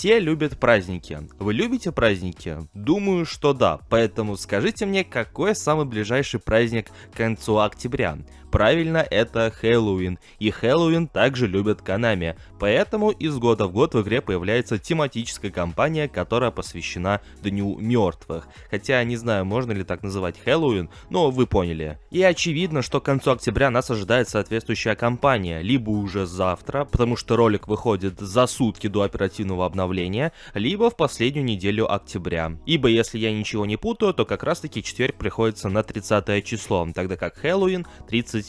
Все любят праздники. Вы любите праздники? Думаю, что да. Поэтому скажите мне, какой самый ближайший праздник к концу октября? Правильно, это Хэллоуин. И Хэллоуин также любят Konami. Поэтому из года в год в игре появляется тематическая кампания, которая посвящена Дню Мертвых. Хотя не знаю, можно ли так называть Хэллоуин, но вы поняли. И очевидно, что к концу октября нас ожидает соответствующая кампания. Либо уже завтра, потому что ролик выходит за сутки до оперативного обновления, либо в последнюю неделю октября. Ибо если я ничего не путаю, то как раз таки четверг приходится на 30 число, тогда как Хэллоуин 31.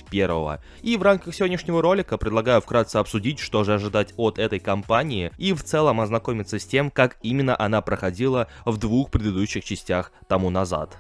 И в рамках сегодняшнего ролика предлагаю вкратце обсудить, что же ожидать от этой кампании и в целом ознакомиться с тем, как именно она проходила в двух предыдущих частях тому назад.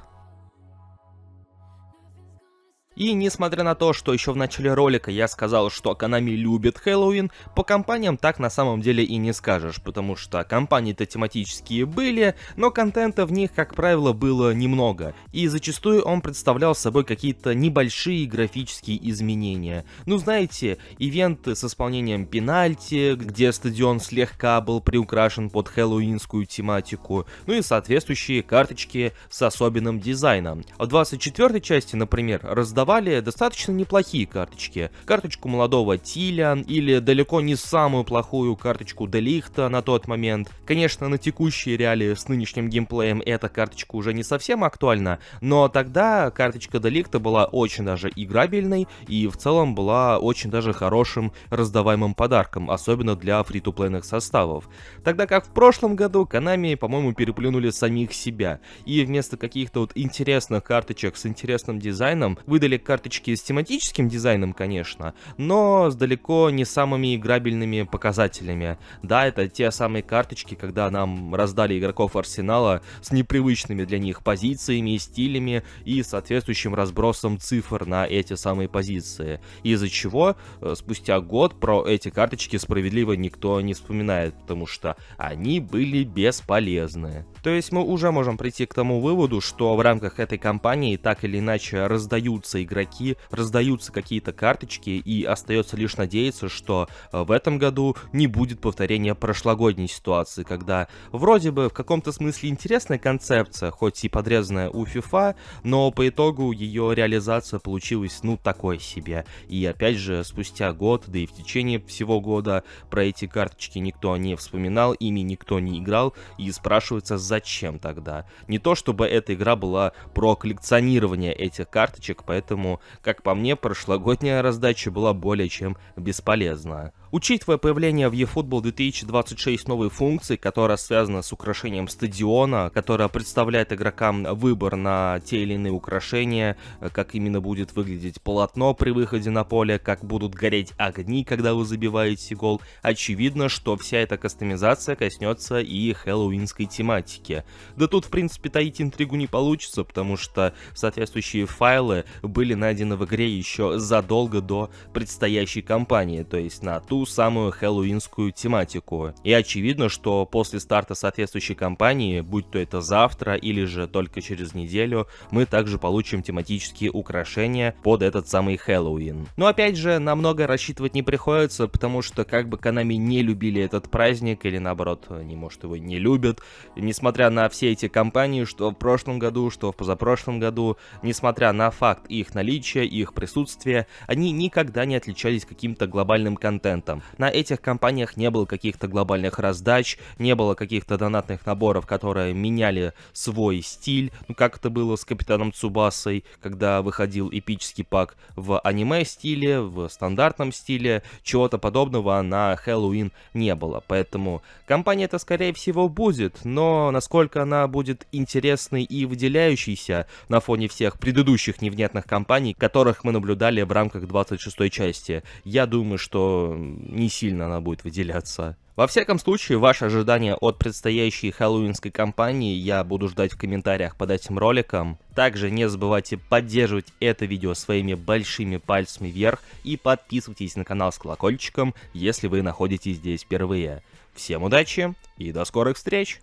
И несмотря на то, что еще в начале ролика я сказал, что Konami любит Хэллоуин, по компаниям так на самом деле и не скажешь, потому что компании-то тематические были, но контента в них, как правило, было немного, и зачастую он представлял собой какие-то небольшие графические изменения. Ну знаете, ивенты с исполнением пенальти, где стадион слегка был приукрашен под хэллоуинскую тематику, ну и соответствующие карточки с особенным дизайном. В 24-й части, например, раздавали достаточно неплохие карточки. Карточку молодого Тиля или далеко не самую плохую карточку Де Лихта на тот момент. Конечно, на текущие реалии с нынешним геймплеем эта карточка уже не совсем актуальна, но тогда карточка Де Лихта была очень даже играбельной и в целом была очень даже хорошим раздаваемым подарком, особенно для фри-то-плейных составов. Тогда как в прошлом году Konami, по-моему, переплюнули самих себя и вместо каких-то вот интересных карточек с интересным дизайном выдали карточки с тематическим дизайном, конечно, но с далеко не самыми играбельными показателями. Да, это те самые карточки, когда нам раздали игроков Арсенала с непривычными для них позициями, стилями и соответствующим разбросом цифр на эти самые позиции. Из-за чего спустя год про эти карточки справедливо никто не вспоминает, потому что они были бесполезны. То есть мы уже можем прийти к тому выводу, что в рамках этой кампании так или иначе раздаются игроки, раздаются какие-то карточки, и остается лишь надеяться, что в этом году не будет повторения прошлогодней ситуации, когда вроде бы в каком-то смысле интересная концепция, хоть и подрезанная у FIFA, но по итогу ее реализация получилась ну такой себе. И опять же, спустя год, да и в течение всего года про эти карточки никто не вспоминал, ими никто не играл, и спрашивается, зачем тогда? Не то чтобы эта игра была про коллекционирование этих карточек, поэтому, как по мне, прошлогодняя раздача была более чем бесполезна. Учитывая появление в eFootball 2026 новой функции, которая связана с украшением стадиона, которая представляет игрокам выбор на те или иные украшения, как именно будет выглядеть полотно при выходе на поле, как будут гореть огни, когда вы забиваете гол, очевидно, что вся эта кастомизация коснется и хэллоуинской тематики. Да тут, в принципе, таить интригу не получится, потому что соответствующие файлы были найдены в игре еще задолго до предстоящей кампании, то есть на ту самую хэллоуинскую тематику. И очевидно, что после старта соответствующей кампании, будь то это завтра или же только через неделю, мы также получим тематические украшения под этот самый Хэллоуин. Но опять же, на много рассчитывать не приходится, потому что как бы Konami не любили этот праздник, или наоборот, они, может, его не любят, несмотря на все эти кампании, что в прошлом году, что в позапрошлом году, несмотря на факт их наличия, их присутствия, они никогда не отличались каким-то глобальным контентом. На этих кампаниях не было каких-то глобальных раздач, не было каких-то донатных наборов, которые меняли свой стиль, ну как это было с Капитаном Цубасой, когда выходил эпический пак в аниме-стиле, в стандартном стиле, чего-то подобного на Хэллоуин не было. Поэтому кампания-то скорее всего будет, но насколько она будет интересной и выделяющейся на фоне всех предыдущих невнятных кампаний, которых мы наблюдали в рамках 26-й части, я думаю, что не сильно она будет выделяться. Во всяком случае, ваши ожидания от предстоящей хэллоуинской кампании я буду ждать в комментариях под этим роликом. Также не забывайте поддерживать это видео своими большими пальцами вверх и подписывайтесь на канал с колокольчиком, если вы находитесь здесь впервые. Всем удачи и до скорых встреч!